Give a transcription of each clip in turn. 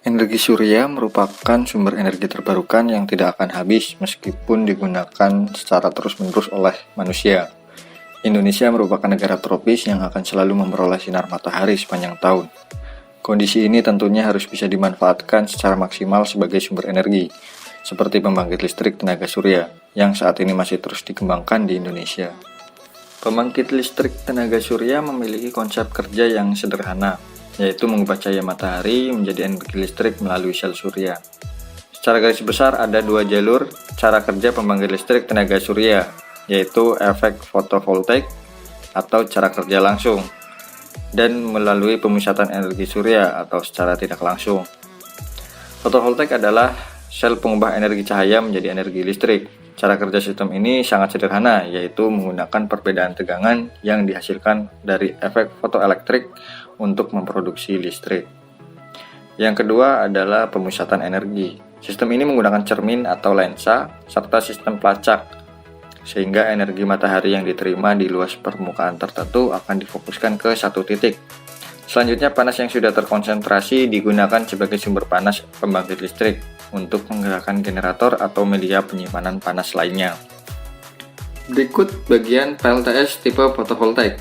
Energi surya merupakan sumber energi terbarukan yang tidak akan habis meskipun digunakan secara terus-menerus oleh manusia. Indonesia merupakan negara tropis yang akan selalu memperoleh sinar matahari sepanjang tahun. Kondisi ini tentunya harus bisa dimanfaatkan secara maksimal sebagai sumber energi, seperti pembangkit listrik tenaga surya, yang saat ini masih terus dikembangkan di Indonesia. Pembangkit listrik tenaga surya memiliki konsep kerja yang sederhana, yaitu mengubah cahaya matahari menjadi energi listrik melalui sel surya. Secara garis besar ada dua jalur cara kerja pembangkit listrik tenaga surya, yaitu efek fotovoltaik atau cara kerja langsung, dan melalui pemusatan energi surya atau secara tidak langsung. Fotovoltaik adalah sel pengubah energi cahaya menjadi energi listrik. Cara kerja sistem ini sangat sederhana, yaitu menggunakan perbedaan tegangan yang dihasilkan dari efek fotoelektrik untuk memproduksi listrik. Yang kedua adalah pemusatan energi. Sistem ini menggunakan cermin atau lensa serta sistem pelacak, sehingga energi matahari yang diterima di luas permukaan tertentu akan difokuskan ke satu titik. Selanjutnya, panas yang sudah terkonsentrasi digunakan sebagai sumber panas pembangkit listrik untuk menggerakkan generator atau media penyimpanan panas lainnya. Berikut bagian PLTS tipe fotovoltaik.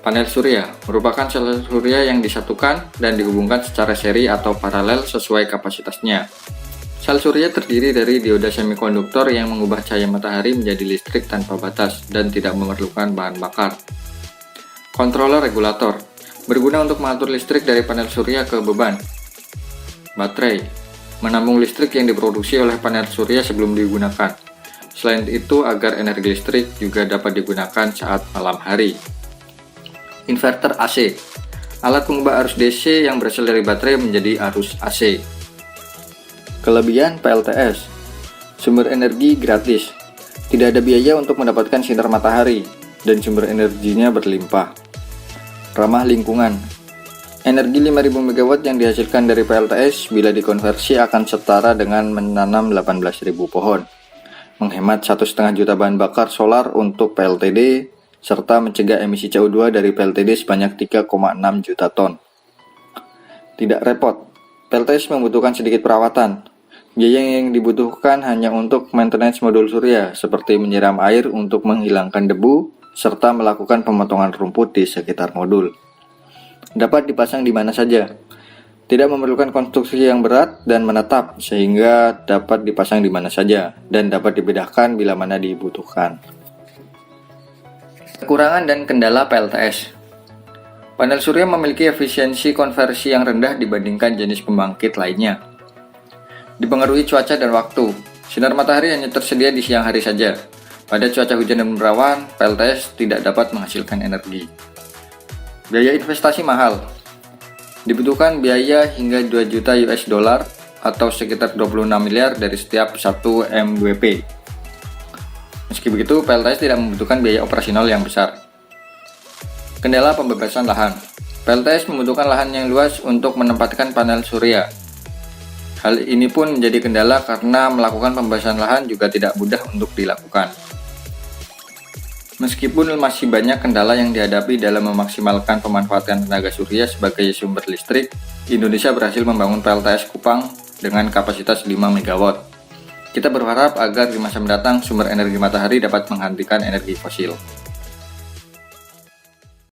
Panel surya merupakan sel surya yang disatukan dan dihubungkan secara seri atau paralel sesuai kapasitasnya. Sel surya terdiri dari dioda semikonduktor yang mengubah cahaya matahari menjadi listrik tanpa batas dan tidak memerlukan bahan bakar. Controller regulator berguna untuk mengatur listrik dari panel surya ke beban. Baterai menampung listrik yang diproduksi oleh panel surya sebelum digunakan. Selain itu, agar energi listrik juga dapat digunakan saat malam hari. Inverter AC, alat pengubah arus DC yang berasal dari baterai menjadi arus AC. Kelebihan PLTS, sumber energi gratis, tidak ada biaya untuk mendapatkan sinar matahari, dan sumber energinya berlimpah. Ramah lingkungan, energi 5000 MW yang dihasilkan dari PLTS bila dikonversi akan setara dengan menanam 18.000 pohon, menghemat 1,5 juta bahan bakar solar untuk PLTD, serta mencegah emisi CO2 dari PLTD sebanyak 3,6 juta ton. Tidak repot, PLTS membutuhkan sedikit perawatan. Biaya yang dibutuhkan hanya untuk maintenance modul surya, seperti menyiram air untuk menghilangkan debu, serta melakukan pemotongan rumput di sekitar modul. Dapat dipasang di mana saja. Tidak memerlukan konstruksi yang berat dan menetap, sehingga dapat dipasang di mana saja, dan dapat dipindahkan bila mana dibutuhkan. Kekurangan dan kendala PLTS. Panel surya memiliki efisiensi konversi yang rendah dibandingkan jenis pembangkit lainnya. Dipengaruhi cuaca dan waktu. Sinar matahari hanya tersedia di siang hari saja. Pada cuaca hujan dan berawan, PLTS tidak dapat menghasilkan energi. Biaya investasi mahal. Dibutuhkan biaya hingga 2 juta US dollar atau sekitar 26 miliar dari setiap 1 MWP. Meski begitu, PLTS tidak membutuhkan biaya operasional yang besar. Kendala pembebasan lahan. PLTS membutuhkan lahan yang luas untuk menempatkan panel surya. Hal ini pun menjadi kendala karena melakukan pembebasan lahan juga tidak mudah untuk dilakukan. Meskipun masih banyak kendala yang dihadapi dalam memaksimalkan pemanfaatan tenaga surya sebagai sumber listrik, Indonesia berhasil membangun PLTS Kupang dengan kapasitas 5 MW. Kita berharap agar di masa mendatang sumber energi matahari dapat menghentikan energi fosil.